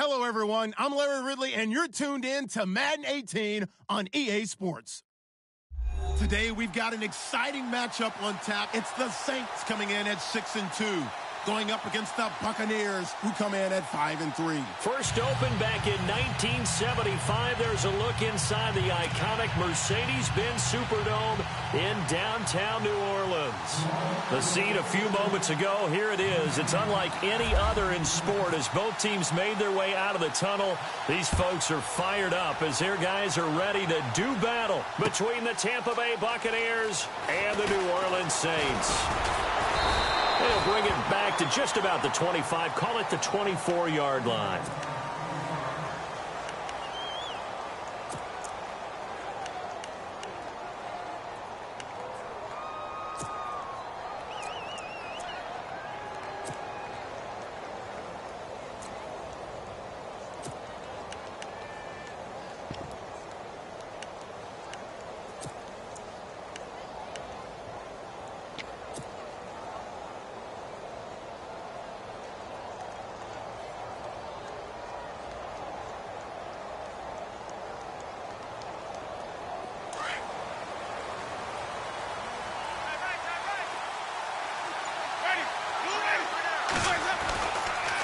Hello, everyone. I'm Larry Ridley, and you're tuned in to Madden 18 on EA Sports. Today, we've got an exciting matchup on tap. It's the Saints coming in at 6-2, going up against the Buccaneers, who come in at 5-3. First opened back in 1975. There's a look inside the iconic Mercedes-Benz Superdome in downtown New Orleans. The scene a few moments ago, here it is. It's unlike any other in sport as both teams made their way out of the tunnel. These folks are fired up as their guys are ready to do battle between the Tampa Bay Buccaneers and the New Orleans Saints. They'll bring it back to just about the 25, call it the 24-yard line.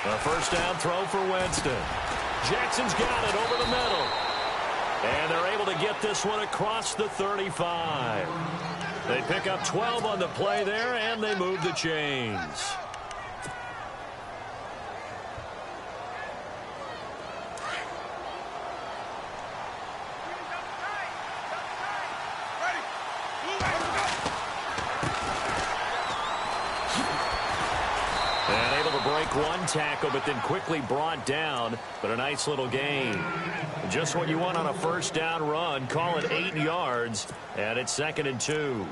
A first down throw for Winston. Jackson's got it over the middle. And they're able to get this one across the 35. They pick up 12 on the play there, and they move the chains. One tackle, but then quickly brought down, but a nice little gain. Just what you want on a first down run. Call it 8 yards, and it's 2nd and 2.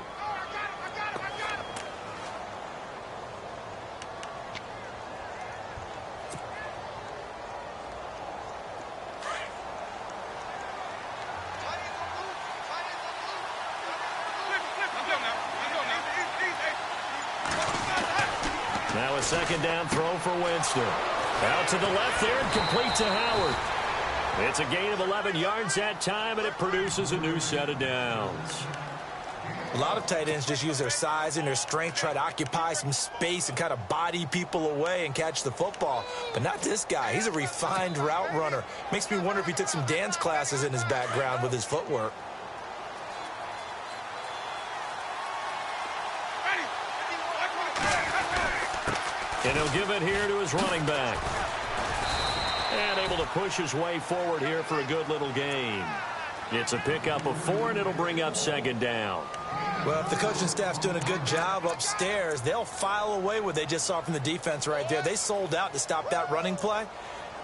Now a second down throw for Winston. Out to the left there and complete to Howard. It's a gain of 11 yards that time, and it produces a new set of downs. A lot of tight ends just use their size and their strength, try to occupy some space and kind of body people away and catch the football. But not this guy. He's a refined route runner. Makes me wonder if he took some dance classes in his background with his footwork. And he'll give it here to his running back. And able to push his way forward here for a good little gain. It's a pickup of 4, and it'll bring up 2nd down. Well, if the coaching staff's doing a good job upstairs, they'll file away what they just saw from the defense right there. They sold out to stop that running play.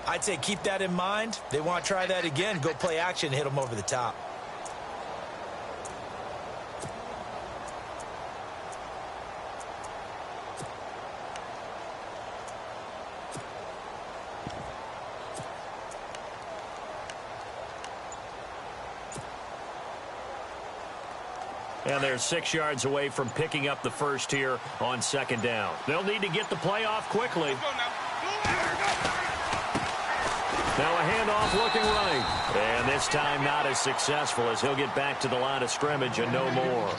I'd say keep that in mind. They want to try that again. Go play action and hit them over the top. And they're 6 yards away from picking up the first here on 2nd down. They'll need to get the play off quickly. Now a handoff looking right. And this time not as successful as he'll get back to the line of scrimmage and no more.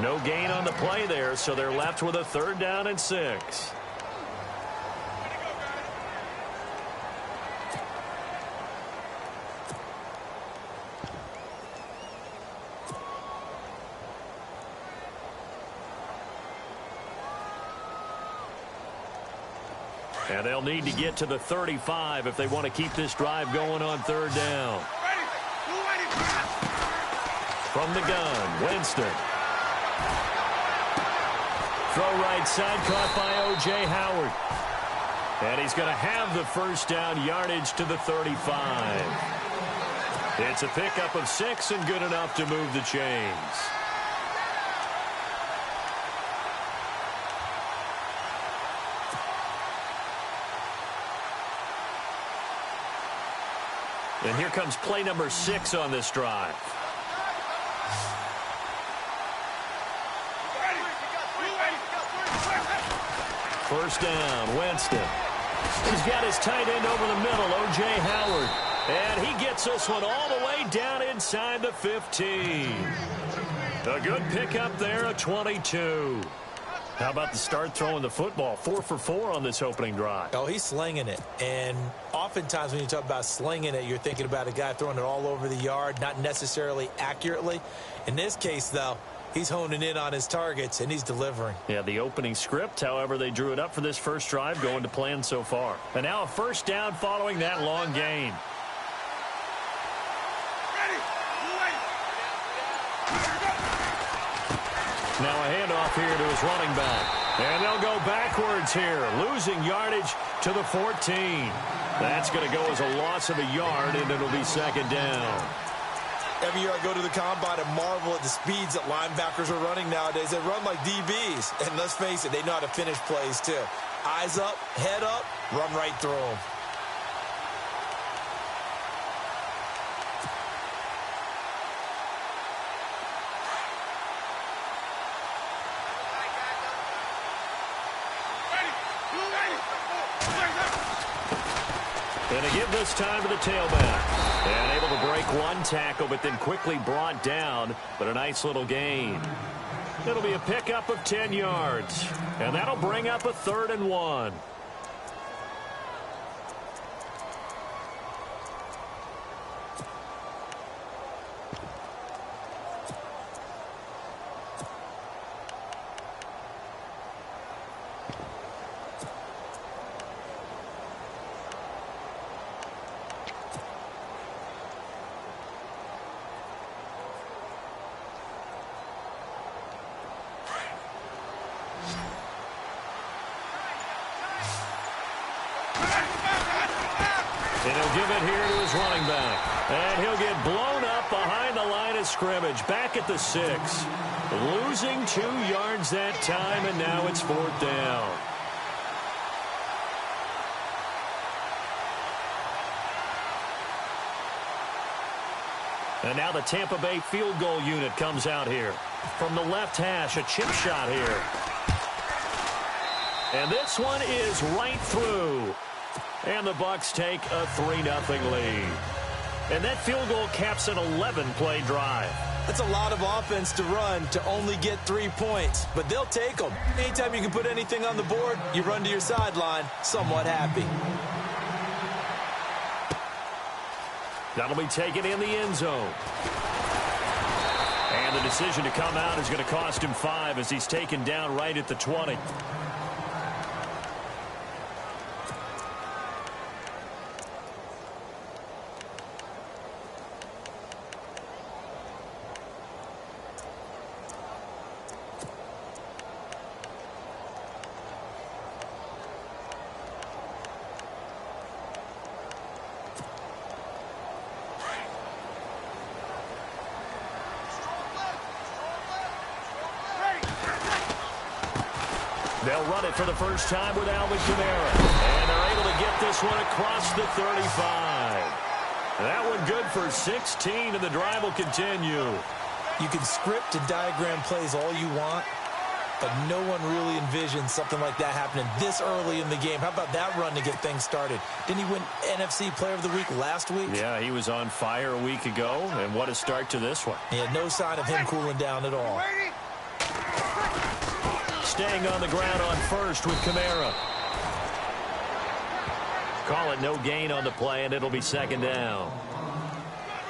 No gain on the play there, so they're left with a 3rd down and 6. And they'll need to get to the 35 if they want to keep this drive going on 3rd down. From the gun, Winston. Throw right side, caught by O.J. Howard. And he's going to have the first down, yardage to the 35. It's a pickup of 6 and good enough to move the chains. And here comes play number 6 on this drive. First down, Winston. He's got his tight end over the middle, O.J. Howard. And he gets this one all the way down inside the 15. A good pickup there, a 22. How about the start throwing the football? 4 for 4 on this opening drive. Oh, he's slinging it. And oftentimes when you talk about slinging it, you're thinking about a guy throwing it all over the yard, not necessarily accurately. In this case, though, he's honing in on his targets, and he's delivering. Yeah, the opening script, however, they drew it up for this first drive, going to plan so far. And now a first down following that long gain. Now a handoff here to his running back. And they'll go backwards here, losing yardage to the 14. That's going to go as a loss of a yard, and it'll be second down. Every year I go to the combine and marvel at the speeds that linebackers are running nowadays. They run like DBs. And let's face it, they know how to finish plays too. Eyes up, head up, run right through them. And they give this time to the tailback. And able to break one tackle, but then quickly brought down. But a nice little gain. It'll be a pickup of 10 yards. And that'll bring up a 3rd and 1. And he'll give it here to his running back. And he'll get blown up behind the line of scrimmage. Back at the 6. Losing 2 yards that time, and now it's 4th down. And now the Tampa Bay field goal unit comes out here. From the left hash, a chip shot here. And this one is right through. And the Bucs take a 3-0 lead. And that field goal caps an 11-play drive. That's a lot of offense to run to only get 3 points. But they'll take them. Anytime you can put anything on the board, you run to your sideline somewhat happy. That'll be taken in the end zone. And the decision to come out is going to cost him 5 as he's taken down right at the 20. They'll run it for the first time with Alvin Kamara. And they're able to get this one across the 35. That one good for 16, and the drive will continue. You can script and diagram plays all you want, but no one really envisions something like that happening this early in the game. How about that run to get things started? Didn't he win NFC Player of the Week last week? Yeah, he was on fire a week ago, and what a start to this one. Yeah, no sign of him cooling down at all. Staying on the ground on first with Kamara. Call it no gain on the play, and it'll be second down.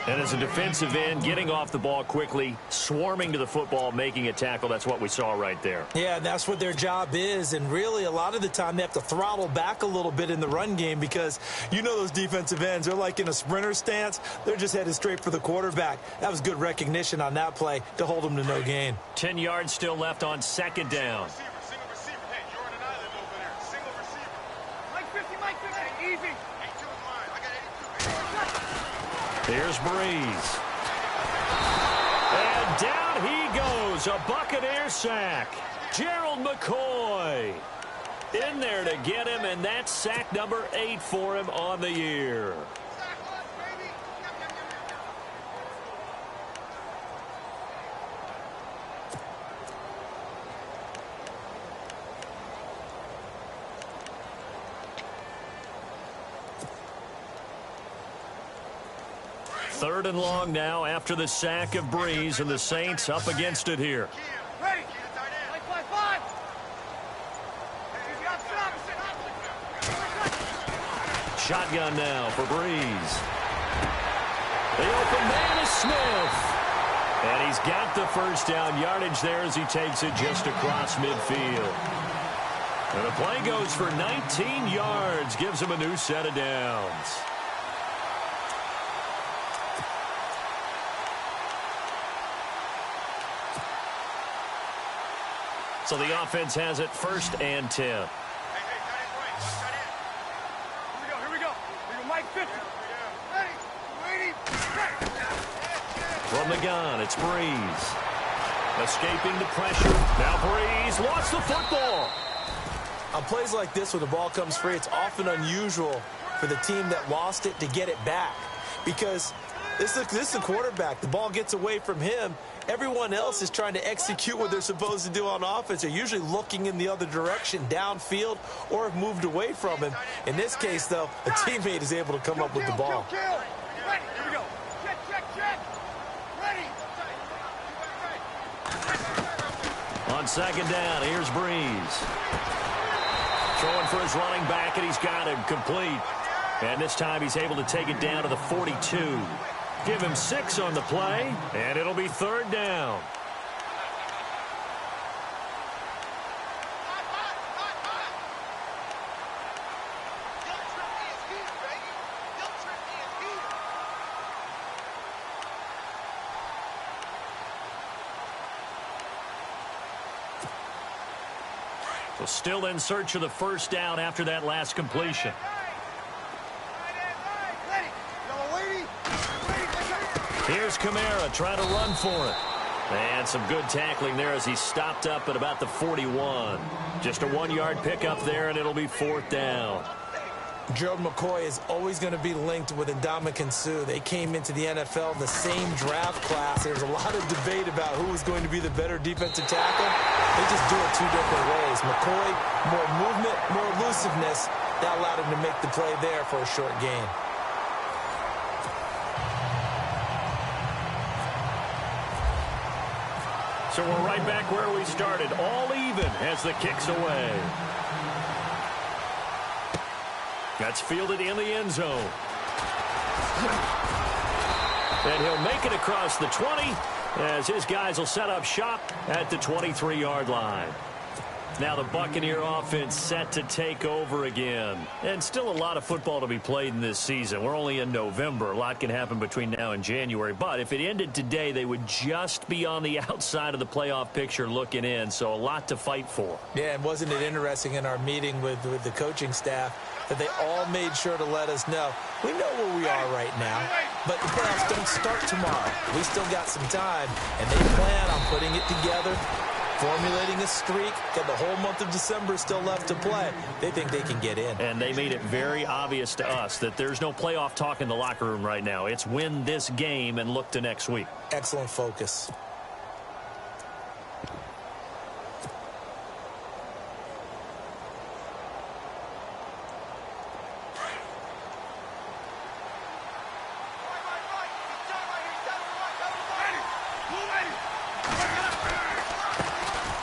And as a defensive end, getting off the ball quickly, swarming to the football, making a tackle, that's what we saw right there. Yeah, and that's what their job is, and really a lot of the time they have to throttle back a little bit in the run game because you know those defensive ends, they're like in a sprinter stance. They're just headed straight for the quarterback. That was good recognition on that play to hold them to no gain. 10 yards still left on second down. Here's Breeze. And down he goes. A Buccaneer sack. Gerald McCoy in there to get him, and that's sack number 8 for him on the year. 3rd and long now after the sack of Breeze, and the Saints up against it here. Ready. Shotgun now for Breeze. The open man is Smith. And he's got the first down yardage there as he takes it just across midfield. And the play goes for 19 yards, gives him a new set of downs. So the offense has it 1st and 10. Here we go. Mike 50. Ready. Waiting. From the gun, it's Breeze. Escaping the pressure. Now Breeze lost the football. On plays like this where the ball comes free, it's often unusual for the team that lost it to get it back. Because this is a quarterback. The ball gets away from him. Everyone else is trying to execute what they're supposed to do on offense. They're usually looking in the other direction, downfield, or have moved away from him. In this case, though, a teammate is able to come up with the ball. Ready. Here we go. Check. Ready. On 2nd down, here's Breeze. Throwing for his running back, and he's got him complete. And this time he's able to take it down to the 42. Give him 6 on the play, and it'll be 3rd down. So still in search of the 1st down after that last completion. Here's Kamara trying to run for it. And some good tackling there as he stopped up at about the 41. Just a 1-yard pickup there, and it'll be 4th down. Gerald McCoy is always going to be linked with Ndamukong Suh. They came into the NFL in the same draft class. There's a lot of debate about who was going to be the better defensive tackle. They just do it 2 different ways. McCoy, more movement, more elusiveness. That allowed him to make the play there for a short gain. So we're right back where we started, all even as the kick's away. That's fielded in the end zone. And he'll make it across the 20 as his guys will set up shop at the 23-yard line. Now the Buccaneer offense set to take over again. And still a lot of football to be played in this season. We're only in November. A lot can happen between now and January. But if it ended today, they would just be on the outside of the playoff picture looking in. So a lot to fight for. Yeah, and wasn't it interesting in our meeting with the coaching staff that they all made sure to let us know, we know where we are right now, but the playoffs don't start tomorrow. We still got some time, and they plan on putting it together, formulating a streak. Got the whole month of December still left to play. They think they can get in. And they made it very obvious to us that there's no playoff talk in the locker room right now. It's win this game and look to next week. Excellent focus.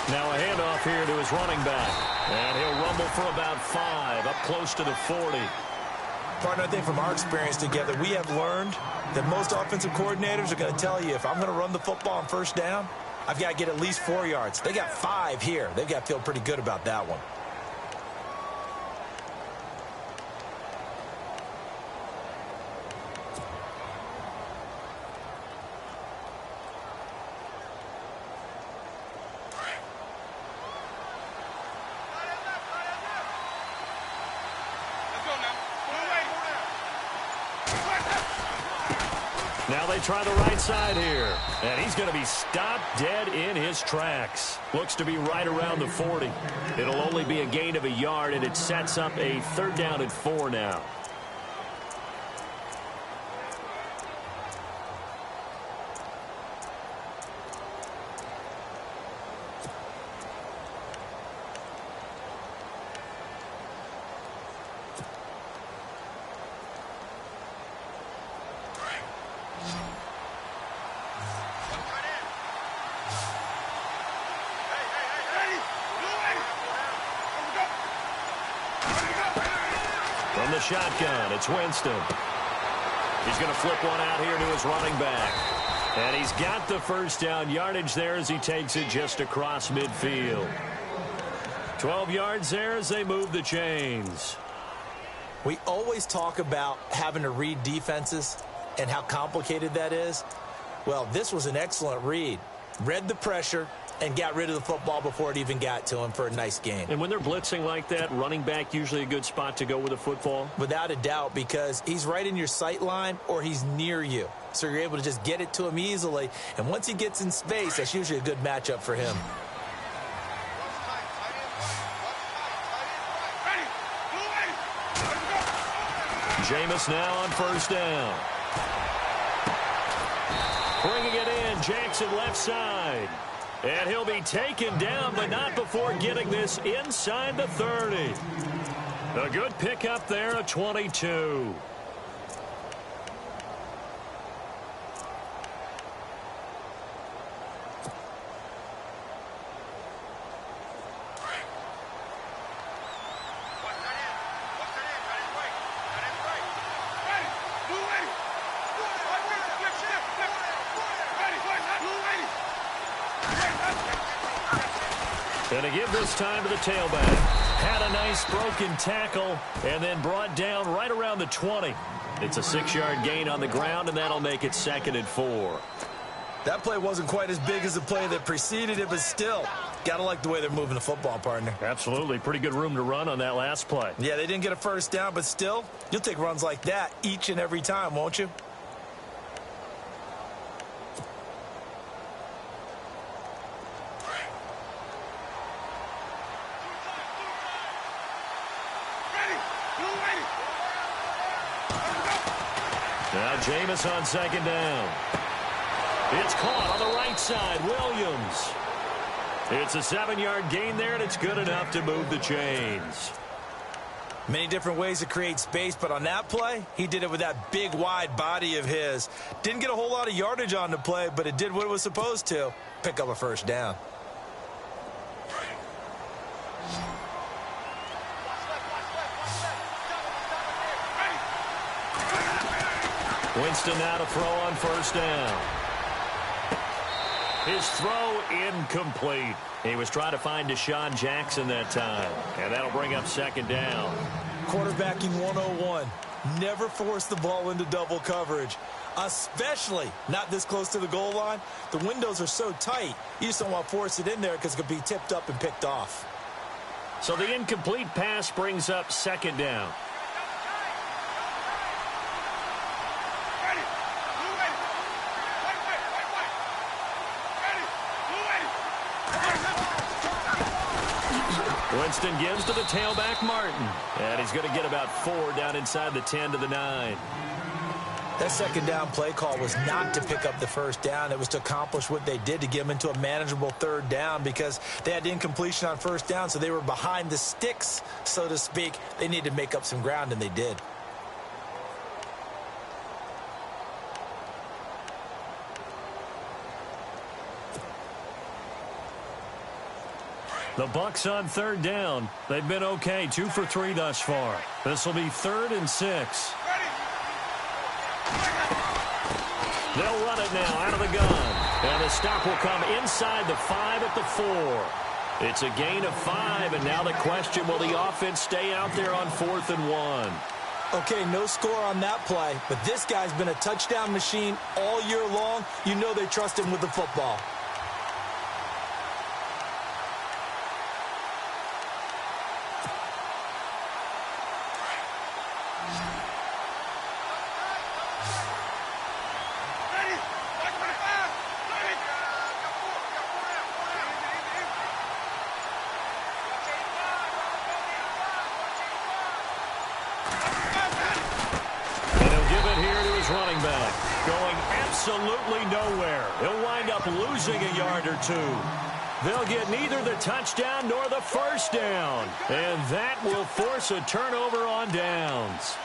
Now a handoff here to his running back. And he'll rumble for about 5, up close to the 40. Partner, I think from our experience together, we have learned that most offensive coordinators are going to tell you, if I'm going to run the football on 1st down, I've got to get at least 4 yards. They got 5 here. They've got to feel pretty good about that one. Now they try the right side here. And he's going to be stopped dead in his tracks. Looks to be right around the 40. It'll only be a gain of a yard, and it sets up a 3rd down and 4 now. From the shotgun, it's Winston. He's going to flip one out here to his running back. And he's got the first down yardage there as he takes it just across midfield. 12 yards there as they move the chains. We always talk about having to read defenses and how complicated that is. Well, this was an excellent read. Read the pressure and got rid of the football before it even got to him for a nice gain. And when they're blitzing like that, running back usually a good spot to go with a football? Without a doubt, because he's right in your sight line or he's near you. So you're able to just get it to him easily. And once he gets in space, that's usually a good matchup for him. Jameis now on first down. Bringing it in, Jackson left side. And he'll be taken down, but not before getting this inside the 30. A good pickup there, a 22. And to give this time to the tailback. Had a nice broken tackle and then brought down right around the 20. It's a 6-yard gain on the ground, and that'll make it 2nd and 4. That play wasn't quite as big as the play that preceded it, but still, got to like the way they're moving the football, partner. Absolutely. Pretty good room to run on that last play. Yeah, they didn't get a first down, but still, you'll take runs like that each and every time, won't you? Now Jameis on 2nd down. It's caught on the right side. Williams. It's a 7-yard gain there, and it's good enough to move the chains. Many different ways to create space, but on that play, he did it with that big, wide body of his. Didn't get a whole lot of yardage on the play, but it did what it was supposed to. Pick up a first down. Winston now to throw on first down. His throw incomplete. He was trying to find Deshaun Jackson that time, and that'll bring up 2nd down. Quarterbacking 101. Never force the ball into double coverage, especially not this close to the goal line. The windows are so tight, you just don't want to force it in there because it could be tipped up and picked off. So the incomplete pass brings up 2nd down. Winston gives to the tailback, Martin. And he's going to get about 4 down inside the 10 to the 9. That 2nd down play call was not to pick up the first down. It was to accomplish what they did to get them into a manageable 3rd down because they had incompletion on first down, so they were behind the sticks, so to speak. They needed to make up some ground, and they did. The Bucs on 3rd down. They've been okay, 2 for 3 thus far. This will be 3rd and 6. They'll run it now out of the gun. And the stop will come inside the 5 at the 4. It's a gain of 5, and now the question, will the offense stay out there on 4th and 1? Okay, no score on that play, but this guy's been a touchdown machine all year long. You know they trust him with the football. Running back going absolutely nowhere. He'll wind up losing a yard or 2. They'll get neither the touchdown nor the first down, and that will force a turnover on downs.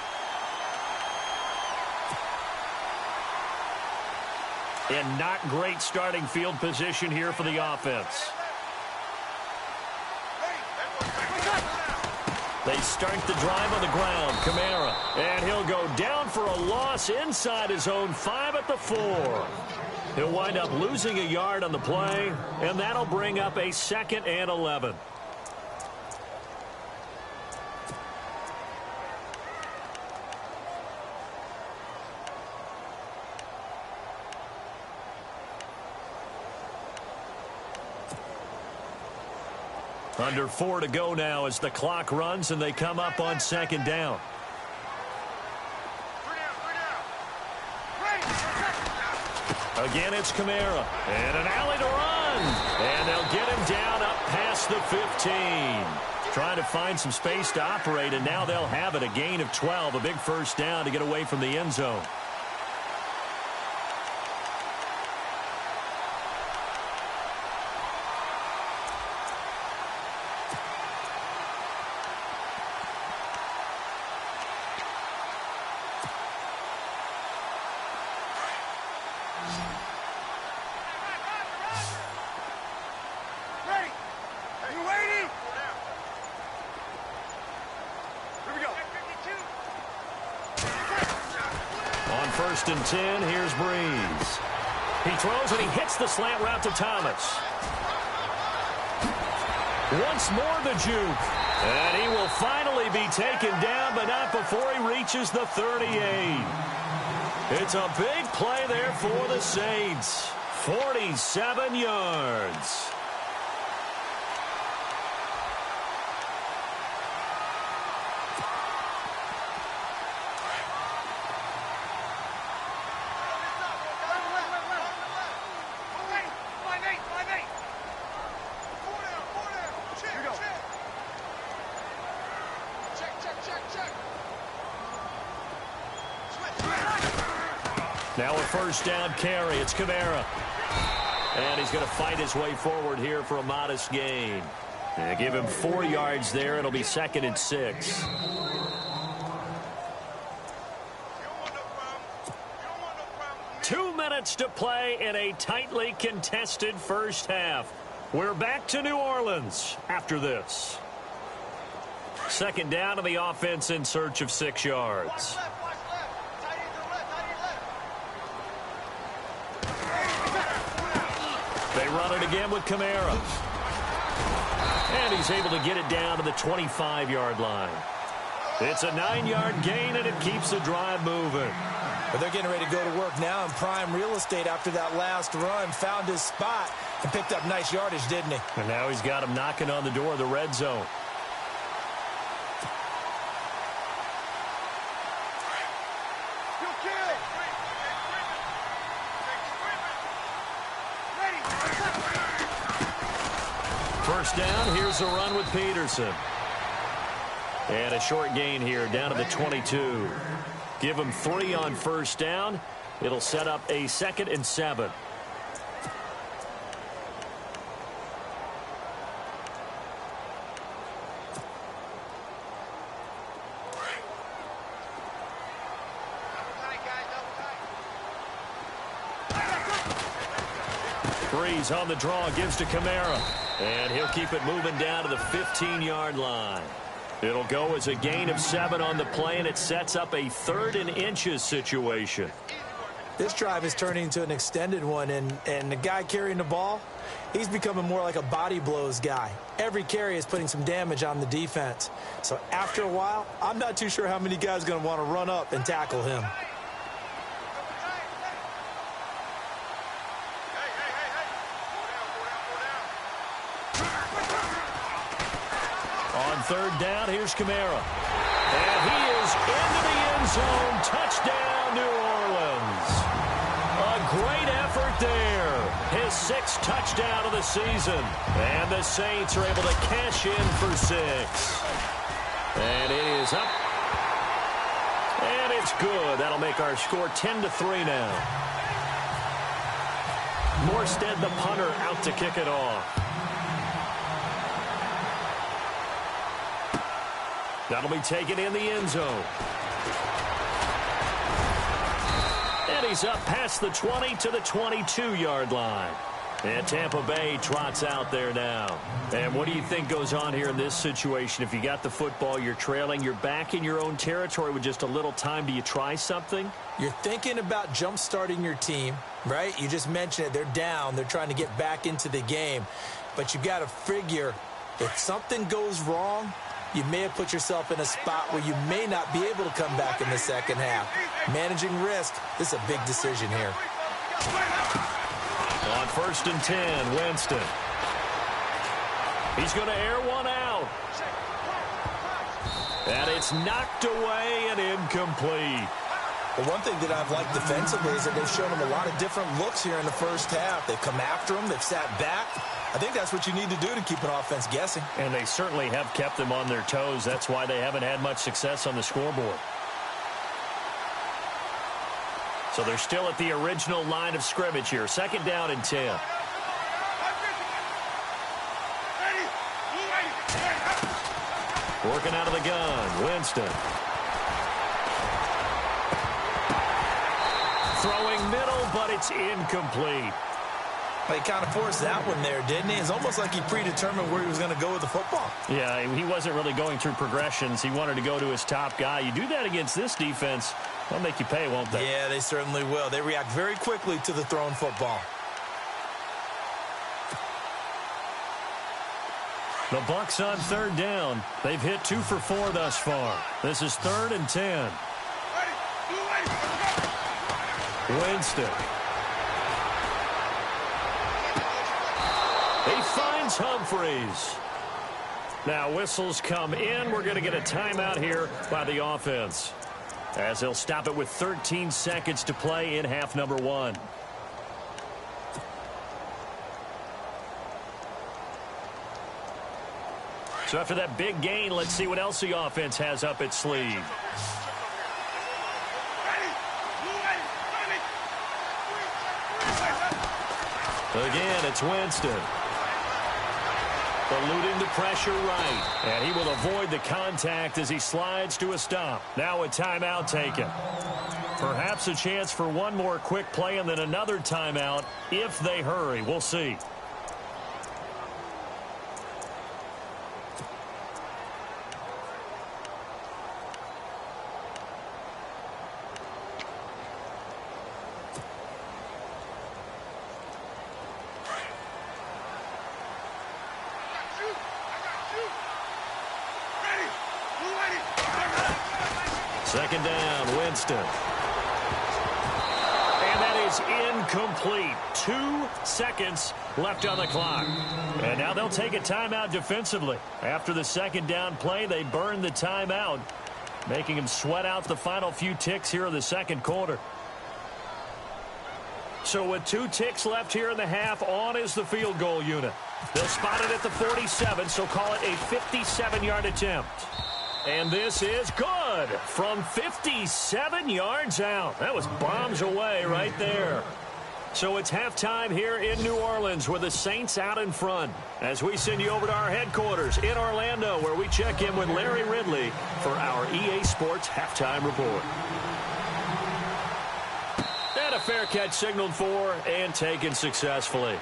And not great starting field position here for the offense. They start the drive on the ground. Kamara. And he'll go down for a loss inside his own 5 at the 4. He'll wind up losing a yard on the play, and that'll bring up a 2nd and 11. Under 4 to go now as the clock runs and they come up on 2nd down. Again, it's Kamara. And an alley to run. And they'll get him down up past the 15. Trying to find some space to operate, and now they'll have it. A gain of 12, a big first down to get away from the end zone. First and 10, here's Breeze. He throws and he hits the slant route to Thomas. Once more the juke. And he will finally be taken down, but not before he reaches the 38. It's a big play there for the Saints. 47 yards. Now a first down carry. It's Kamara. And he's going to fight his way forward here for a modest gain. They give him 4 yards there. It'll be 2nd and 6. Two minutes to play in a tightly contested first half. We're back to New Orleans after this. 2nd down, and the offense in search of 6 yards. They run it again with Kamara. And he's able to get it down to the 25-yard line. It's a 9-yard gain, and it keeps the drive moving. But they're getting ready to go to work now in prime real estate after that last run. Found his spot and picked up nice yardage, didn't he? And now he's got him knocking on the door of the red zone. First down, here's a run with Peterson. And a short gain here, down to the 22. Give him 3 on first down. It'll set up a 2nd and 7. Breeze on the draw, gives to Kamara. And he'll keep it moving down to the 15-yard line. It'll go as a gain of 7 on the play, and it sets up a 3rd and inches situation. This drive is turning into an extended one, and the guy carrying the ball, he's becoming more like a body blows guy. Every carry is putting some damage on the defense. So after a while, I'm not too sure how many guys are going to want to run up and tackle him. On 3rd down, here's Kamara. And he is into the end zone. Touchdown, New Orleans. A great effort there. His 6th touchdown of the season. And the Saints are able to cash in for 6. And it is up. And it's good. That'll make our score 10-3 now. Morstead, the punter, out to kick it off. That'll be taken in the end zone. And he's up past the 20 to the 22-yard line. And Tampa Bay trots out there now. And what do you think goes on here in this situation? If you got the football, you're trailing, you're back in your own territory with just a little time. Do you try something? You're thinking about jump-starting your team, right? You just mentioned it. They're down. They're trying to get back into the game. But you got to figure if something goes wrong, you may have put yourself in a spot where you may not be able to come back in the second half. Managing risk, this is a big decision here. On 1st and 10, Winston. He's going to air one out. And it's knocked away and incomplete. Well, one thing that I've liked defensively is that they've shown him a lot of different looks here in the first half. They've come after him. They've sat back. I think that's what you need to do to keep an offense guessing. And they certainly have kept them on their toes. That's why they haven't had much success on the scoreboard. So they're still at the original line of scrimmage here. 2nd down and 10. Working out of the gun, Winston. Throwing middle, but it's incomplete. He kind of forced that one there, didn't he? It's almost like he predetermined where he was going to go with the football. Yeah, he wasn't really going through progressions. He wanted to go to his top guy. You do that against this defense, they'll make you pay, won't they? Yeah, they certainly will. They react very quickly to the thrown football. The Bucs on 3rd down. They've hit 2 for 4 thus far. This is 3rd and 10. Winston. He finds Humphreys. Now whistles come in. We're going to get a timeout here by the offense, as they'll stop it with 13 seconds to play in half number 1. So after that big gain, let's see what else the offense has up its sleeve. Again, it's Winston. Eluding the pressure right. And he will avoid the contact as he slides to a stop. Now a timeout taken. Perhaps a chance for one more quick play and then another timeout if they hurry. We'll see. Second down, Winston. And that is incomplete. 2 seconds left on the clock. And now they'll take a timeout defensively. After the 2nd down play, they burn the timeout, making him sweat out the final few ticks here in the 2nd quarter. So with 2 ticks left here in the half, on is the field goal unit. They'll spot it at the 47, so call it a 57-yard attempt. And this is good from 57 yards out. That was bombs away right there. So it's halftime here in New Orleans with the Saints out in front, as we send you over to our headquarters in Orlando, where we check in with Larry Ridley for our EA Sports Halftime Report. And a fair catch signaled for and taken successfully.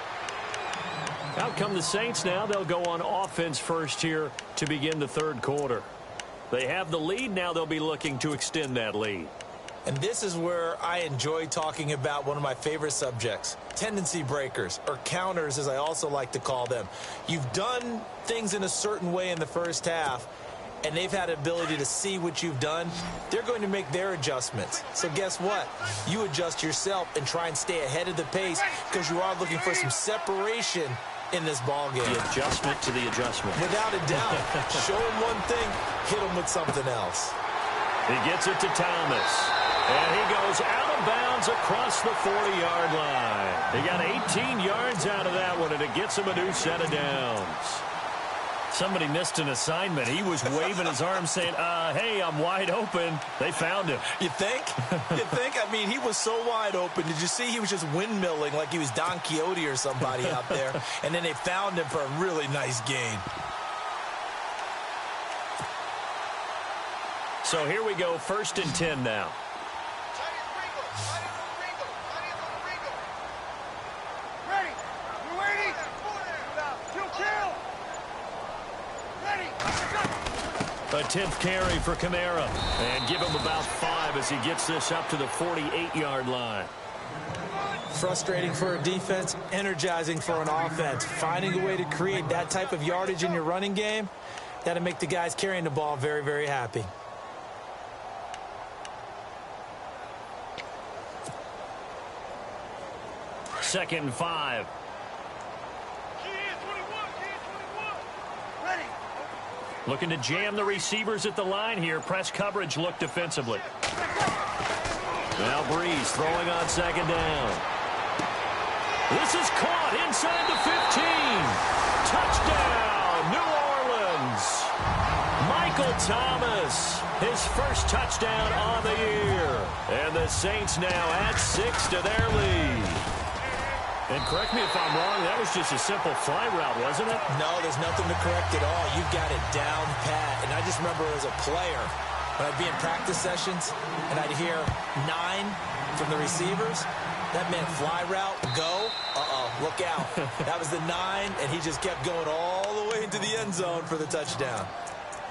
Out come the Saints now. They'll go on offense first here to begin the 3rd quarter. They have the lead. Now they'll be looking to extend that lead. And this is where I enjoy talking about one of my favorite subjects, tendency breakers, or counters as I also like to call them. You've done things in a certain way in the first half, and they've had the ability to see what you've done. They're going to make their adjustments. So guess what? You adjust yourself and try and stay ahead of the pace, because you are looking for some separation in this ball game. The adjustment to the adjustment. Without a doubt. Show him one thing, hit him with something else. He gets it to Thomas. And he goes out of bounds across the 40-yard line. He got 18 yards out of that one, and it gets him a new set of downs. Somebody missed an assignment. He was waving his arms saying, hey, I'm wide open. They found him. You think? You think? I mean, he was so wide open. Did you see he was just windmilling like he was Don Quixote or somebody out there? And then they found him for a really nice gain. So here we go, 1st and 10 now. Ready. A 10th carry for Kamara. And give him about 5 as he gets this up to the 48-yard line. Frustrating for a defense, energizing for an offense. Finding a way to create that type of yardage in your running game, that'll make the guys carrying the ball very, very happy. Second and 5. Looking to jam the receivers at the line here. Press coverage look defensively. Now Breeze throwing on second down. This is caught inside the 15. Touchdown, New Orleans. Michael Thomas, his first touchdown on the year. And the Saints now add 6 to their lead. And correct me if I'm wrong, that was just a simple fly route, wasn't it? No, there's nothing to correct at all. You've got it down pat. And I just remember as a player, when I'd be in practice sessions and I'd hear 9 from the receivers, that meant fly route, go, look out. That was the 9, and he just kept going all the way into the end zone for the touchdown.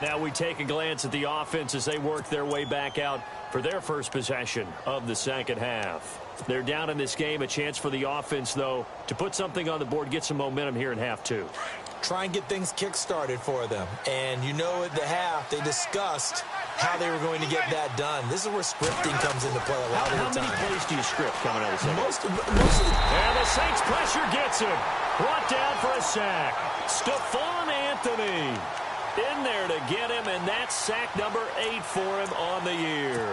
Now we take a glance at the offense as they work their way back out for their first possession of the second half. They're down in this game. A chance for the offense, though, to put something on the board, get some momentum here in half 2. Try and get things kick-started for them. And you know at the half, they discussed how they were going to get that done. This is where scripting comes into play a lot of the time. How many plays do you script coming out of the second? Most of the... And the Saints pressure gets him. Brought down for a sack. Stephon Anthony in there to get him, and that's sack number 8 for him on the year.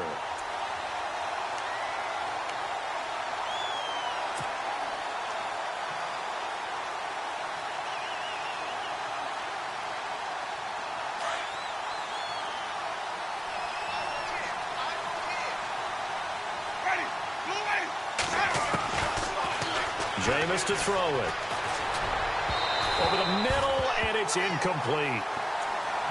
Jameis to throw it. Over the middle, and it's incomplete.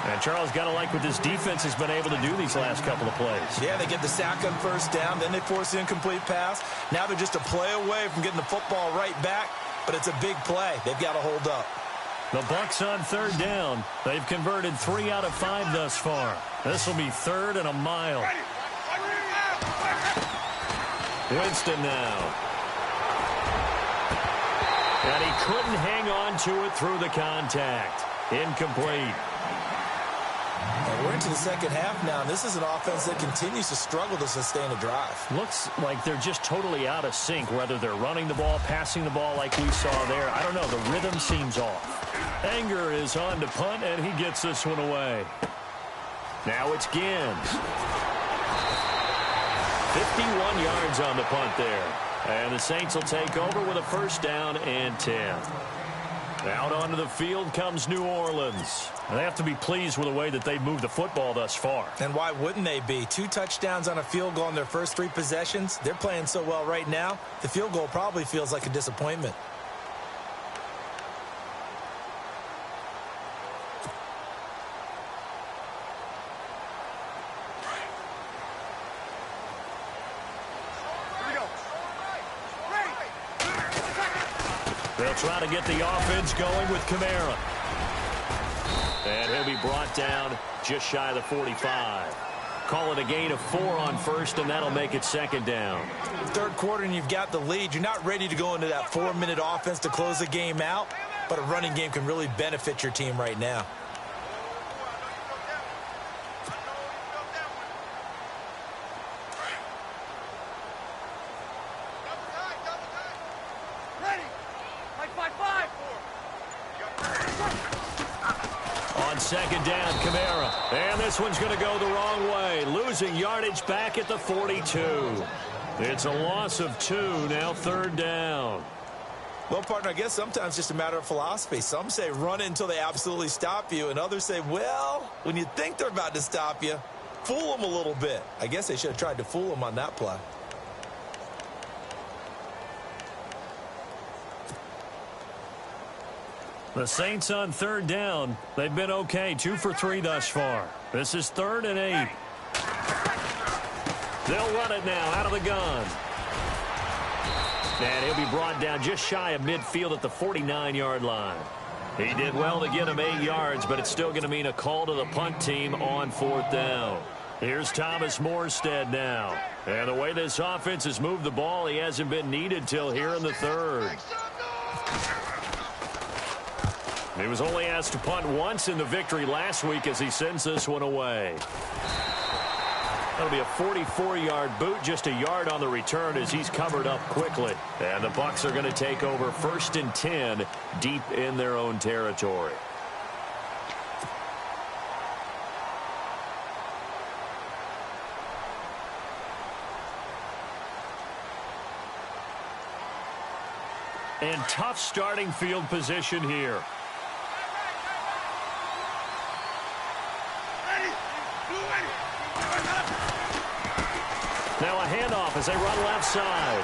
And Charles, got to like what this defense has been able to do these last couple of plays. Yeah, they get the sack on first down, then they force the incomplete pass. Now they're just a play away from getting the football right back, but it's a big play. They've got to hold up. The Bucs on third down. They've converted 3 out of 5 thus far. This will be 3rd and a mile. Winston now. And he couldn't hang on to it through the contact. Incomplete. And we're into the second half now. This is an offense that continues to struggle to sustain a drive. Looks like they're just totally out of sync, whether they're running the ball, passing the ball like we saw there. I don't know. The rhythm seems off. Anger is on to punt, and he gets this one away. Now it's Gins. 51 yards on the punt there. And the Saints will take over with a first down and 10. Out onto the field comes New Orleans. And they have to be pleased with the way that they've moved the football thus far. And why wouldn't they be? 2 touchdowns on a field goal in their first 3 possessions. They're playing so well right now, the field goal probably feels like a disappointment. They'll try to get the offense going with Kamara. And he'll be brought down just shy of the 45. Call it a gain of 4 on first, and that'll make it second down. Third quarter, and you've got the lead. You're not ready to go into that 4-minute offense to close the game out, but a running game can really benefit your team right now. Second down, Kamara. And this one's going to go the wrong way. Losing yardage back at the 42. It's a loss of 2, now third down. Well, partner, I guess sometimes it's just a matter of philosophy. Some say run it until they absolutely stop you, and others say, well, when you think they're about to stop you, fool them a little bit. I guess they should have tried to fool them on that play. The Saints on third down. They've been okay. 2 for 3 thus far. This is 3rd and 8. They'll run it now out of the gun. And he'll be brought down just shy of midfield at the 49-yard line. He did well to get him 8 yards, but it's still going to mean a call to the punt team on 4th down. Here's Thomas Morstead now. And the way this offense has moved the ball, he hasn't been needed till here in the 3rd. He was only asked to punt once in the victory last week as he sends this one away. That'll be a 44-yard boot, just a yard on the return as he's covered up quickly. And the Bucs are going to take over 1st and 10 deep in their own territory. And tough starting field position here. Now a handoff as they run left side.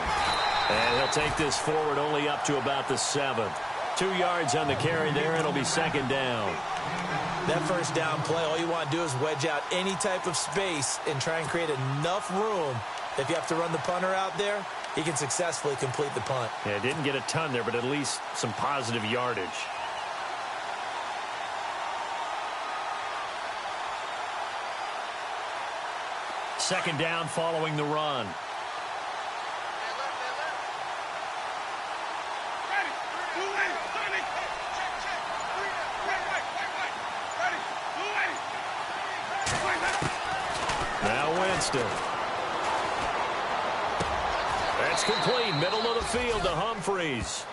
And he'll take this forward only up to about the 7. 2 yards on the carry there. It'll be 2nd down. That 1st down play, all you want to do is wedge out any type of space and try and create enough room. If you have to run the punter out there, he can successfully complete the punt. Yeah, didn't get a ton there, but at least some positive yardage. Second down following the run. Now Winston. That's complete. Middle of the field to Humphreys.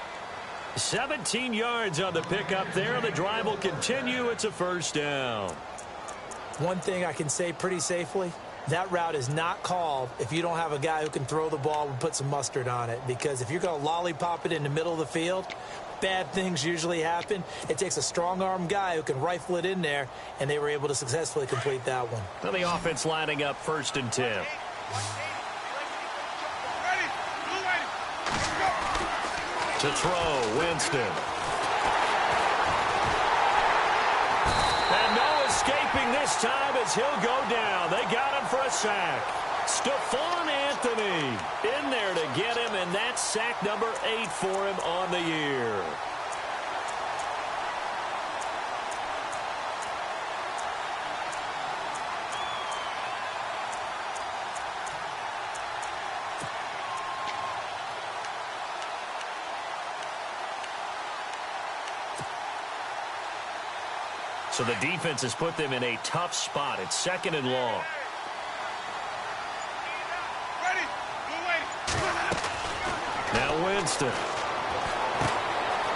17 yards on the pickup there. The drive will continue. It's a 1st down. One thing I can say pretty safely, that route is not called if you don't have a guy who can throw the ball and put some mustard on it. Because if you're going to lollipop it in the middle of the field, bad things usually happen. It takes a strong-arm guy who can rifle it in there, and they were able to successfully complete that one. Now the offense lining up 1st and 10. To throw, Winston. And no escaping this time as he'll go down. They got him for a sack. Stephon Anthony in there to get him, and that's sack number 8 for him on the year. So the defense has put them in a tough spot. It's 2nd and long. Now Winston.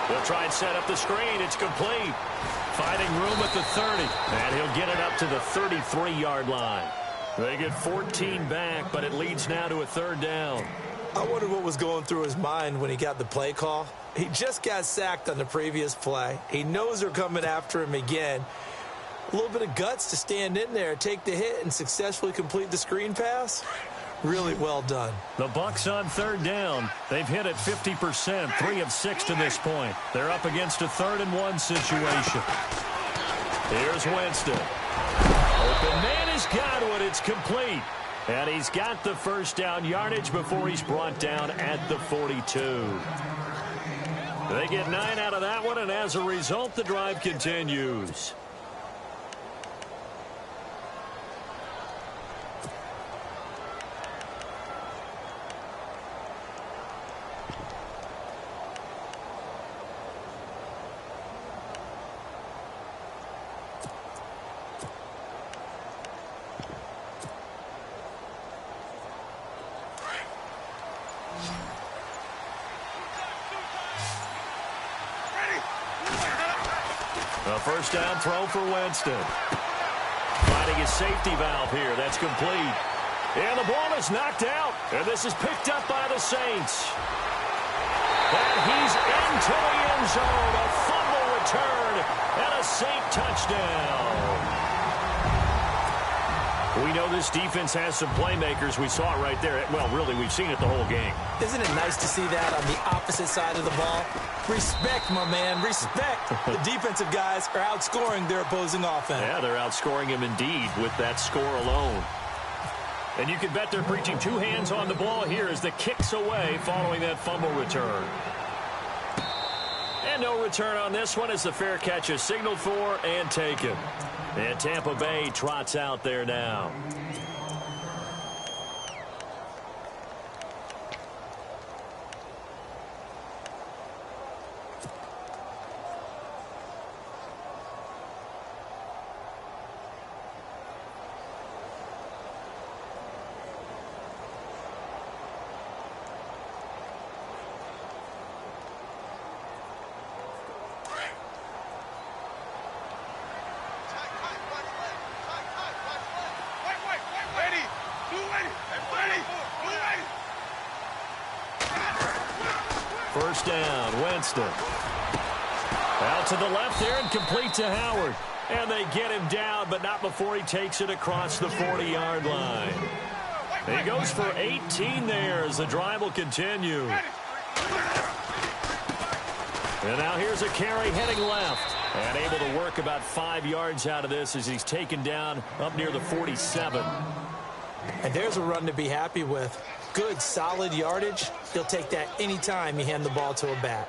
They'll try and set up the screen. It's complete. Finding room at the 30. And he'll get it up to the 33-yard line. They get 14 back, but it leads now to a 3rd down. I wonder what was going through his mind when he got the play call. He just got sacked on the previous play. He knows they're coming after him again. A little bit of guts to stand in there, take the hit, and successfully complete the screen pass. Really well done. The Bucs on 3rd down. They've hit it 50%, 3 of 6 to this point. They're up against a 3rd and 1 situation. Here's Winston. Open man has got one. It's complete. And he's got the 1st down yardage before he's brought down at the 42. They get 9 out of that one, and as a result, the drive continues. A 1st down throw for Winston. Finding his safety valve here. That's complete. And the ball is knocked out. And this is picked up by the Saints. And he's into the end zone. A fumble return and a Saint touchdown. We know this defense has some playmakers. We saw it right there. Well, really, we've seen it the whole game. Isn't it nice to see that on the opposite side of the ball? Respect, my man, respect. The defensive guys are outscoring their opposing offense. Yeah, they're outscoring him indeed with that score alone. And you can bet they're preaching 2 hands on the ball here as the kick's away following that fumble return. And And no return on this one as the fair catch is signaled for and taken. And Tampa Bay trots out there now. First down, Winston. Out to the left there and complete to Howard. And they get him down, but not before he takes it across the 40-yard line. He goes for 18 there as the drive will continue. And now here's a carry heading left. And able to work about 5 yards out of this as he's taken down up near the 47. And there's a run to be happy with. Good, solid yardage. He'll take that anytime you hand the ball to a back.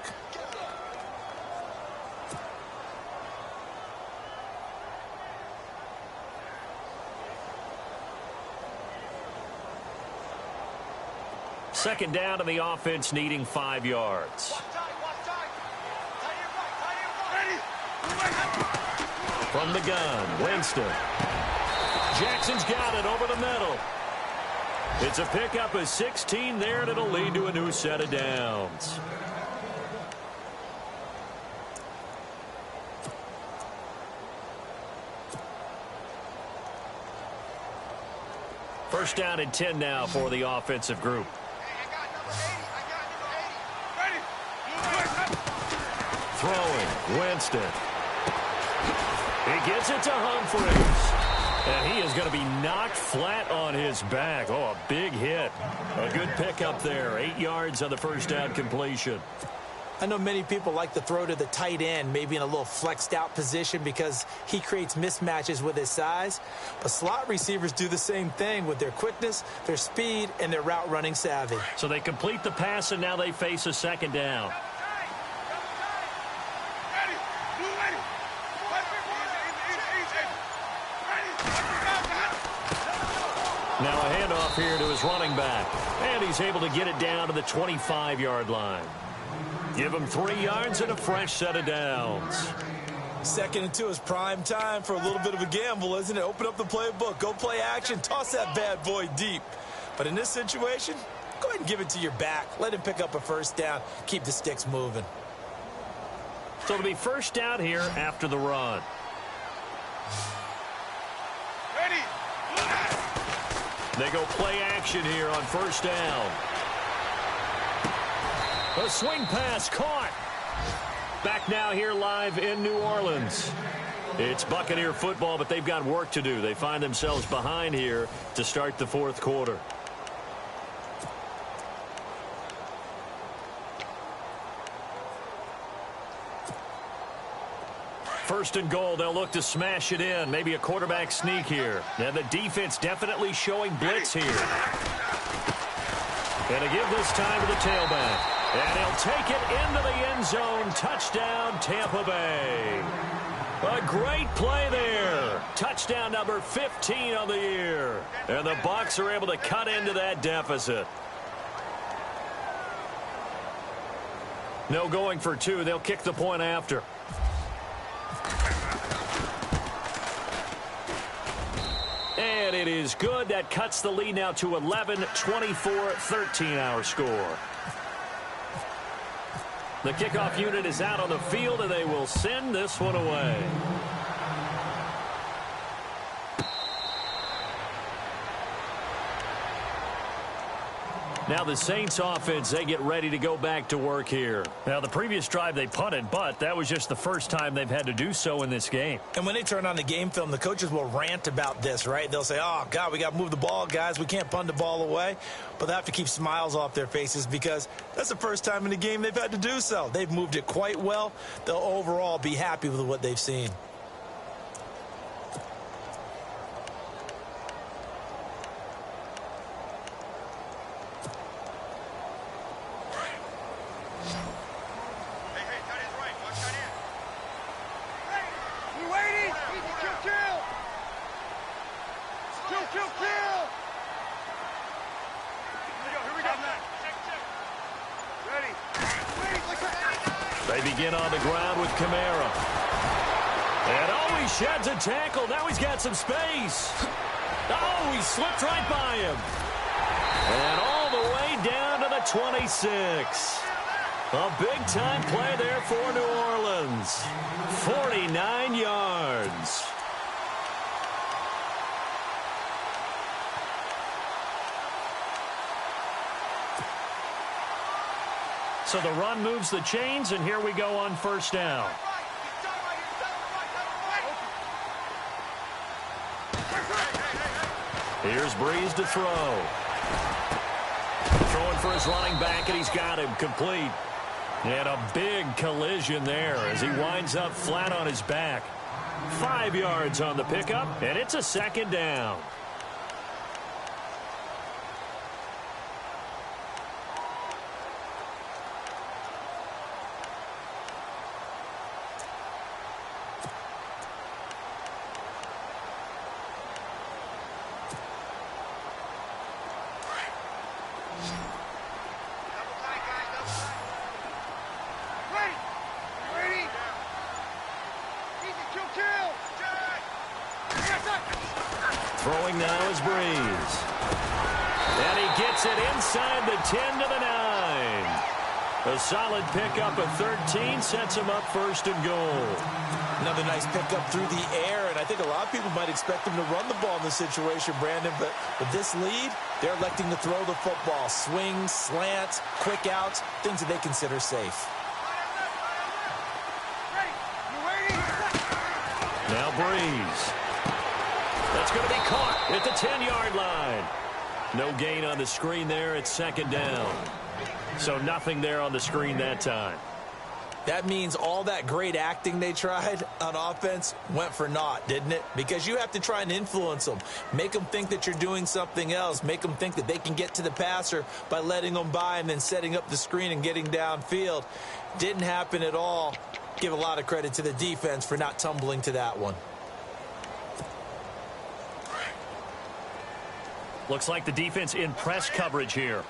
Second down, and the offense needing 5 yards. From the gun, Winston. Jackson's got it over the middle. It's a pickup of 16 there, and it'll lead to a new set of downs. First down and 10 now for the offensive group. Throwing, Winston. He gets it to Humphries. And he is going to be knocked flat on his back. Oh, a big hit. A good pickup there. 8 yards on the first down completion. I know many people like to throw to the tight end, maybe in a little flexed out position because he creates mismatches with his size. But slot receivers do the same thing with their quickness, their speed, and their route running savvy. So they complete the pass, and now they face a second down. Now a handoff here to his running back. And he's able to get it down to the 25-yard line. Give him 3 yards and a fresh set of downs. 2nd and 2 is prime time for a little bit of a gamble, isn't it? Open up the playbook, go play action, toss that bad boy deep. But in this situation, go ahead and give it to your back. Let him pick up a first down. Keep the sticks moving. So it'll be first down here after the run. They go play action here on first down. A swing pass caught. Back now here live in New Orleans. It's Buccaneer football, but they've got work to do. They find themselves behind here to start the fourth quarter. First and goal, they'll look to smash it in. Maybe a quarterback sneak here. And the defense definitely showing blitz here. And a give this time to the tailback. And he'll take it into the end zone. Touchdown, Tampa Bay. A great play there. Touchdown number 15 on the year. And the Bucs are able to cut into that deficit. No going for 2. They'll kick the point after. And it is good. That cuts the lead now to 11, 24, 13 our score. The kickoff unit is out on the field, and they will send this one away. Now the Saints offense, they get ready to go back to work here. Now the previous drive they punted, but that was just the first time they've had to do so in this game. And when they turn on the game film, the coaches will rant about this, right? They'll say, oh, God, we got to move the ball, guys. We can't punt the ball away. But they have to keep smiles off their faces because that's the first time in the game they've had to do so. They've moved it quite well. They'll overall be happy with what they've seen. Kill, kill, kill! Here we go, check, check. Ready. They begin on the ground with Kamara. And oh, he sheds a tackle. Now he's got some space. Oh, he slipped right by him. And all the way down to the 26. A big-time play there for New Orleans. 49 yards. So the run moves the chains, and here we go on first down. Here's Breeze to throw. Throwing for his running back, and he's got him complete. And a big collision there as he winds up flat on his back. 5 yards on the pickup, and it's a second down. Throwing now is Breeze. And he gets it inside the 10 to the 9. A solid pickup of 13 sets him up first and goal. Another nice pickup through the air, and I think a lot of people might expect him to run the ball in this situation, Brandon, but with this lead, they're electing to throw the football. Swings, slants, quick outs, things that they consider safe. Now Breeze. That's going to be caught at the 10-yard line. No gain on the screen there. It's second down. So nothing there on the screen that time. That means all that great acting they tried on offense went for naught, didn't it? Because you have to try and influence them. Make them think that you're doing something else. Make them think that they can get to the passer by letting them by and then setting up the screen and getting downfield. Didn't happen at all. Give a lot of credit to the defense for not tumbling to that one. Looks like the defense in press coverage here.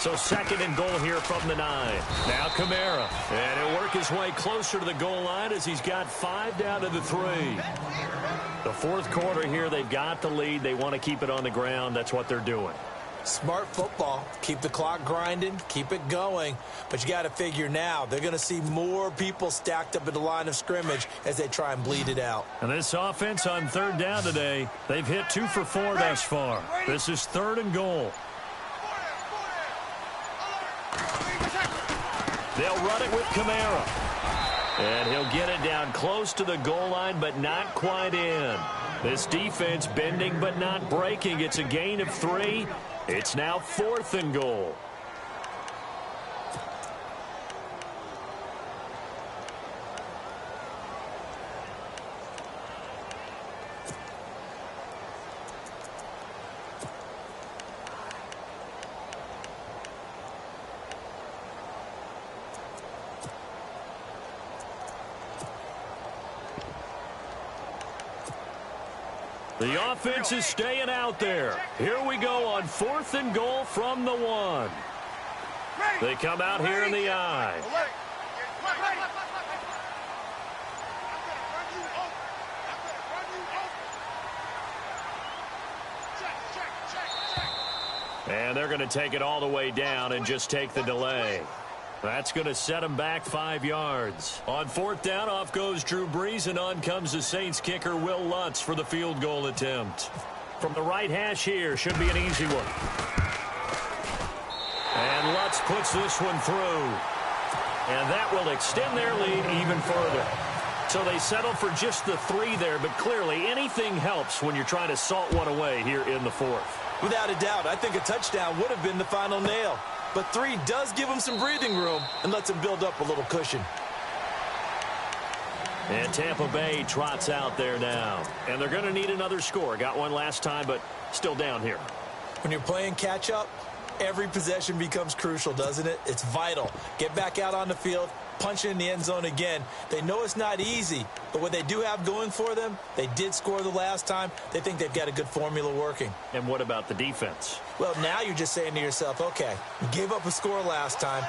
So second and goal here from the 9. Now Kamara. And he'll work his way closer to the goal line as he's got 5 down to the 3. The fourth quarter here, they've got the lead. They want to keep it on the ground. That's what they're doing. Smart football. Keep the clock grinding. Keep it going. But you got to figure now, they're going to see more people stacked up at the line of scrimmage as they try and bleed it out. And this offense on third down today, they've hit 2 for 4 thus far. This is third and goal. They'll run it with Kamara. And he'll get it down close to the goal line, but not quite in. This defense bending but not breaking. It's a gain of 3. It's now fourth and goal. The offense is staying out there. Here we go on fourth and goal from the 1. They come out here in the I. And they're going to take it all the way down and just take the delay. That's going to set them back 5 yards. On fourth down, off goes Drew Brees, and on comes the Saints kicker, Will Lutz, for the field goal attempt. From the right hash here, should be an easy one. And Lutz puts this one through. And that will extend their lead even further. So they settle for just the 3 there, but clearly anything helps when you're trying to salt one away here in the fourth. Without a doubt, I think a touchdown would have been the final nail. But 3 does give them some breathing room and lets them build up a little cushion. And Tampa Bay trots out there now. And they're going to need another score. Got one last time, but still down here. When you're playing catch-up, every possession becomes crucial, doesn't it? It's vital. Get back out on the field, punching in the end zone again. They know it's not easy, but what they do have going for them, they did score the last time. They think they've got a good formula working. And what about the defense? Well, now you're just saying to yourself, okay, we gave up a score last time.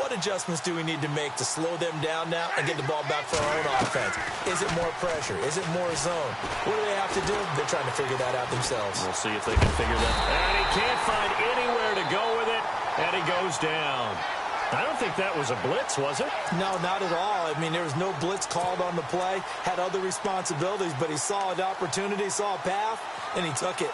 What adjustments do we need to make to slow them down now and get the ball back for our own offense? Is it more pressure? Is it more zone? What do they have to do? They're trying to figure that out themselves. We'll see if they can figure that out. And he can't find anywhere to go with it, and he goes down. I don't think that was a blitz, was it? No, not at all. I mean, there was no blitz called on the play, had other responsibilities, but he saw an opportunity, saw a path, and he took it.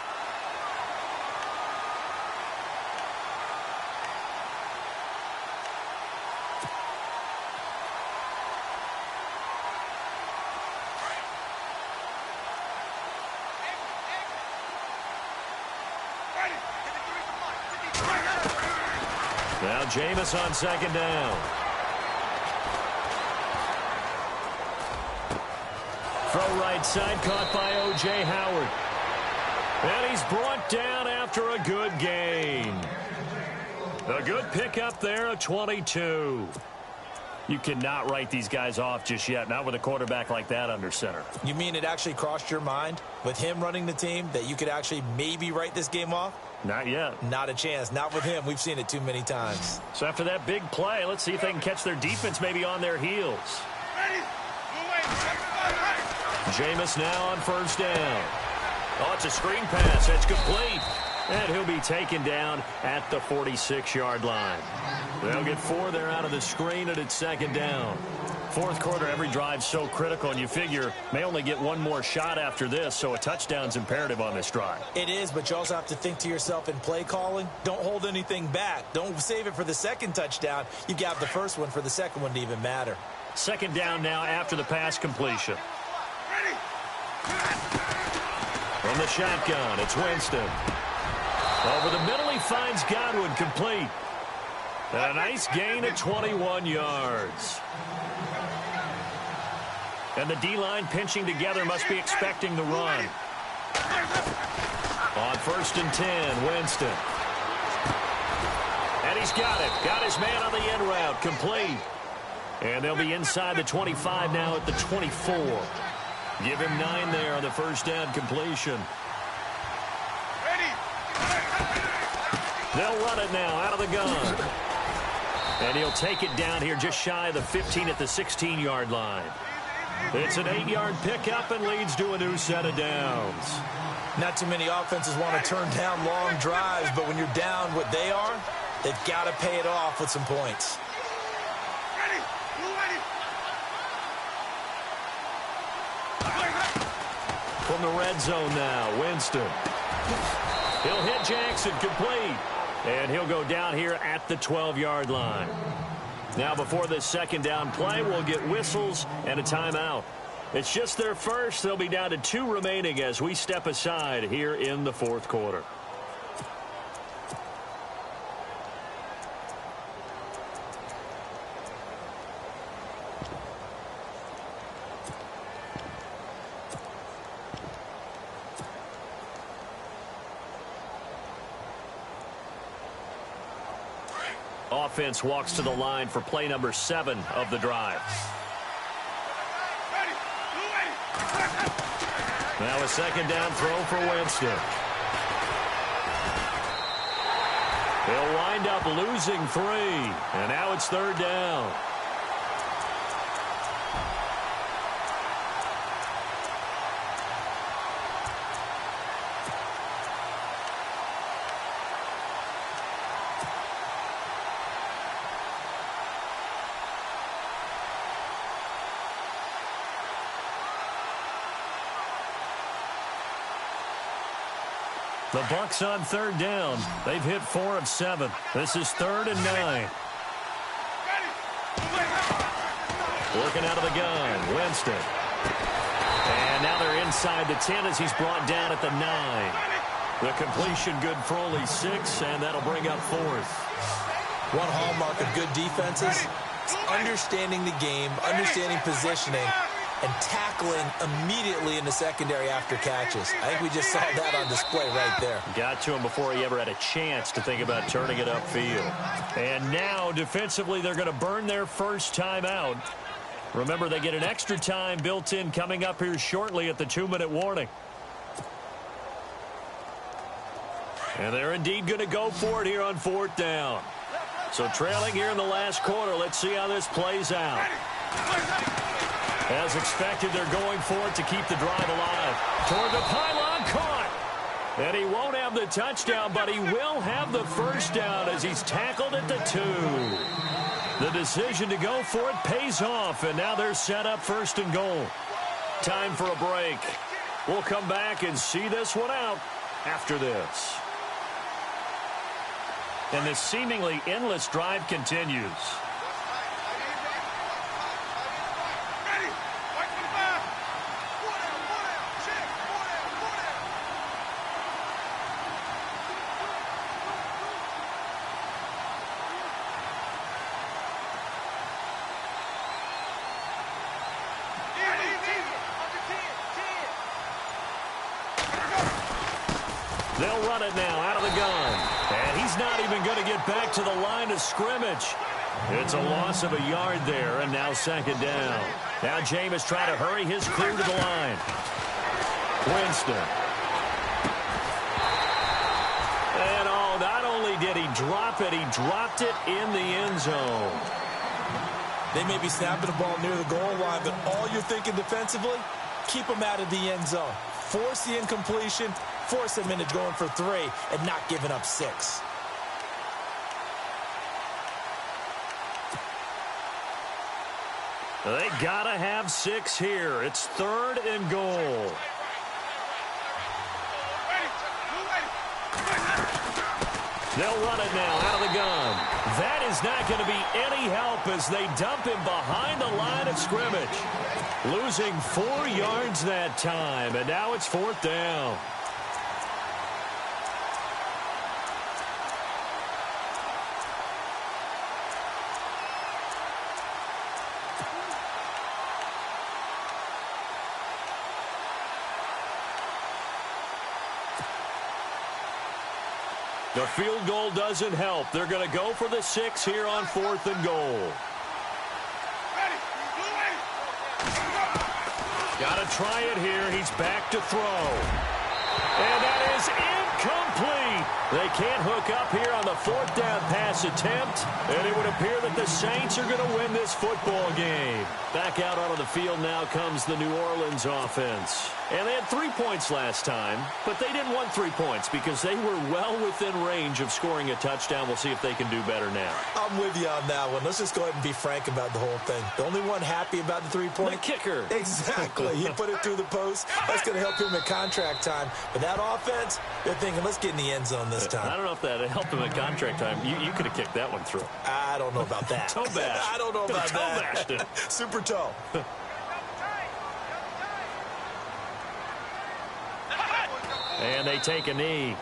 Now Jameis on second down. Throw right side, caught by O.J. Howard. And he's brought down after a good gain. A good pickup there, a 22. You cannot write these guys off just yet, not with a quarterback like that under center. You mean it actually crossed your mind with him running the team that you could actually maybe write this game off? Not yet. Not a chance. Not with him. We've seen it too many times. So after that big play, let's see if they can catch their defense maybe on their heels. Jameis now on first down. Oh, it's a screen pass. It's complete. And he'll be taken down at the 46-yard line. They'll get 4 there out of the screen, and it's second down. Fourth quarter, every drive's so critical, and you figure may only get one more shot after this, so a touchdown's imperative on this drive. It is, but you also have to think to yourself in play calling, don't hold anything back. Don't save it for the second touchdown. You got the first one for the second one to even matter. Second down now after the pass completion. From the shotgun, it's Winston. Over the middle, he finds Godwin, complete. And a nice gain of 21 yards. And the D-line pinching together, must be expecting the run. On first and 10, Winston. And he's got it. Got his man on the end route, complete. And they'll be inside the 25 now at the 24. Give him 9 there on the first down completion. They'll run it now out of the gun. And he'll take it down here just shy of the 15 at the 16-yard line. It's an 8-yard pickup and leads to a new set of downs. Not too many offenses want to turn down long drives, but when you're down what they are, they've got to pay it off with some points. From the red zone now, Winston. He'll hit Jackson, complete. And he'll go down here at the 12-yard line. Now before this second down play, we'll get whistles and a timeout. It's just their first. They'll be down to 2 remaining as we step aside here in the fourth quarter. Offense walks to the line for play number 7 of the drive. Now a second down throw for Winston. They'll wind up losing 3, and now it's third down. The Bucs on third down. They've hit 4 of 7. This is 3rd and 9. Working out of the gun, Winston. And now they're inside the 10 as he's brought down at the 9. The completion good for only 6, and that'll bring up 4th. One hallmark of good defenses is understanding the game, understanding positioning, and tackling immediately in the secondary after catches. I think we just saw that on display right there. Got to him before he ever had a chance to think about turning it upfield. And now, defensively, they're going to burn their first time out. Remember, they get an extra time built in coming up here shortly at the 2-minute warning. And they're indeed going to go for it here on 4th down. So trailing here in the last quarter. Let's see how this plays out. As expected, they're going for it to keep the drive alive. Toward the pylon, caught. And he won't have the touchdown, but he will have the first down as he's tackled at the 2. The decision to go for it pays off, and now they're set up 1st and goal. Time for a break. We'll come back and see this one out after this. And this seemingly endless drive continues. They'll run it now out of the gun. And he's not even going to get back to the line of scrimmage. It's a loss of a yard there, and now 2nd down. Now Jameis trying to hurry his crew to the line. Winston. And not only did he drop it, he dropped it in the end zone. They may be snapping the ball near the goal line, but all you're thinking defensively, keep them out of the end zone. Force the incompletion, force them into going for 3, and not giving up 6. They got to have 6 here. It's 3rd and goal. They'll run it now out of the gun. That is not going to be any help as they dump him behind the line of scrimmage. Losing 4 yards that time, and now it's 4th down. The field goal doesn't help. They're going to go for the 6 here on 4th and goal. Got to try it here. He's back to throw. And that is incomplete. They can't hook up here on the 4th down pass attempt. And it would appear that the Saints are going to win this football game. Back out onto the field now comes the New Orleans offense. And they had 3 points last time, but they didn't want 3 points because they were well within range of scoring a touchdown. We'll see if they can do better now. I'm with you on that one. Let's just go ahead and be frank about the whole thing. The only one happy about the 3-point? The kicker. Exactly. He put it through the post. That's going to help him at contract time. But that offense, they're thinking, let's get in the end zone this time. I don't know if that helped him at contract time. You could have kicked that one through. I don't know about that. Toe bash. I don't know about toe that. Bashed it. Super toe. And they take a knee.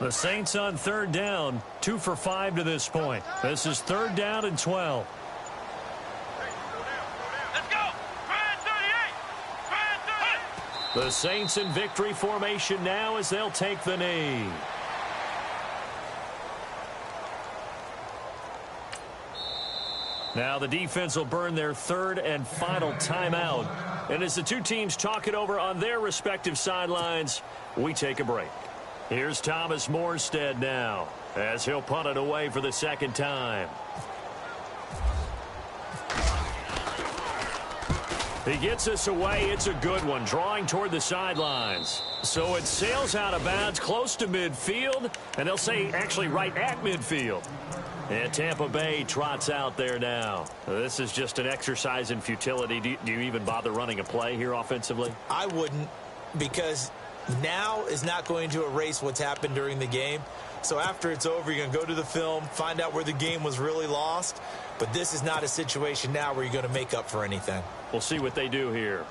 The Saints on 3rd down, 2 for 5 to this point. This is 3rd down and 12. The Saints in victory formation now as they'll take the knee. Now the defense will burn their 3rd and final timeout. And as the two teams talk it over on their respective sidelines, we take a break. Here's Thomas Morstead now as he'll punt it away for the 2nd time. He gets us away. It's a good one, drawing toward the sidelines. So it sails out of bounds close to midfield, and they'll say actually right at midfield. And Tampa Bay trots out there now. This is just an exercise in futility. Do you even bother running a play here offensively? I wouldn't, because now is not going to erase what's happened during the game. So after it's over, you're going to go to the film, find out where the game was really lost. But this is not a situation now where you're going to make up for anything. We'll see what they do here.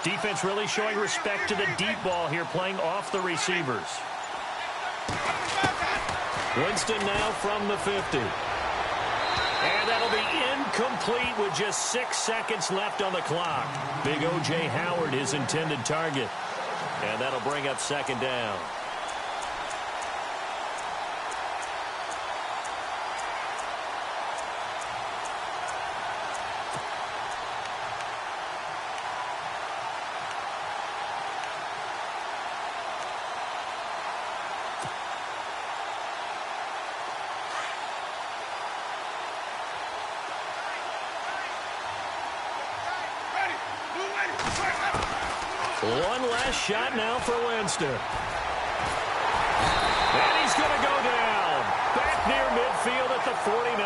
Defense really showing respect to the deep ball here, playing off the receivers. Winston now from the 50. And that'll be incomplete with just 6 seconds left on the clock. Big O.J. Howard, his intended target. And that'll bring up second down. One last shot now for Winston. And he's going to go down. Back near midfield at the 49.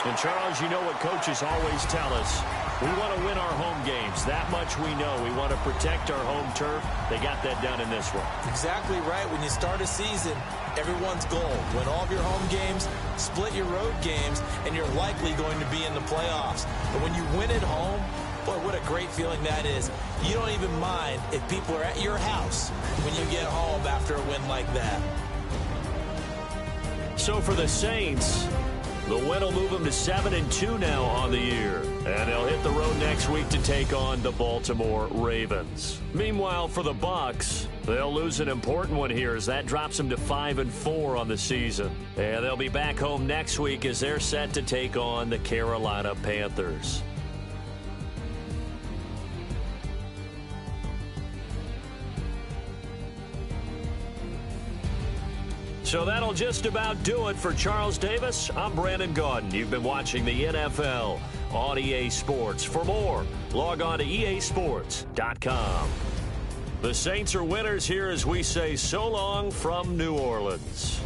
And, Charles, you know what coaches always tell us. We want to win our home games. That much we know. We want to protect our home turf. They got that done in this one. Exactly right. When you start a season, everyone's goal. Win all of your home games, split your road games, and you're likely going to be in the playoffs. But when you win at home, boy, what a great feeling that is. You don't even mind if people are at your house when you get home after a win like that. So for the Saints, the win will move them to 7-2 now on the year. And they'll hit the road next week to take on the Baltimore Ravens. Meanwhile, for the Bucs, they'll lose an important one here as that drops them to 5-4 on the season. And they'll be back home next week as they're set to take on the Carolina Panthers. So that'll just about do it for Charles Davis. I'm Brandon Gaudin. You've been watching the NFL on EA Sports. For more, log on to easports.com. The Saints are winners here as we say so long from New Orleans.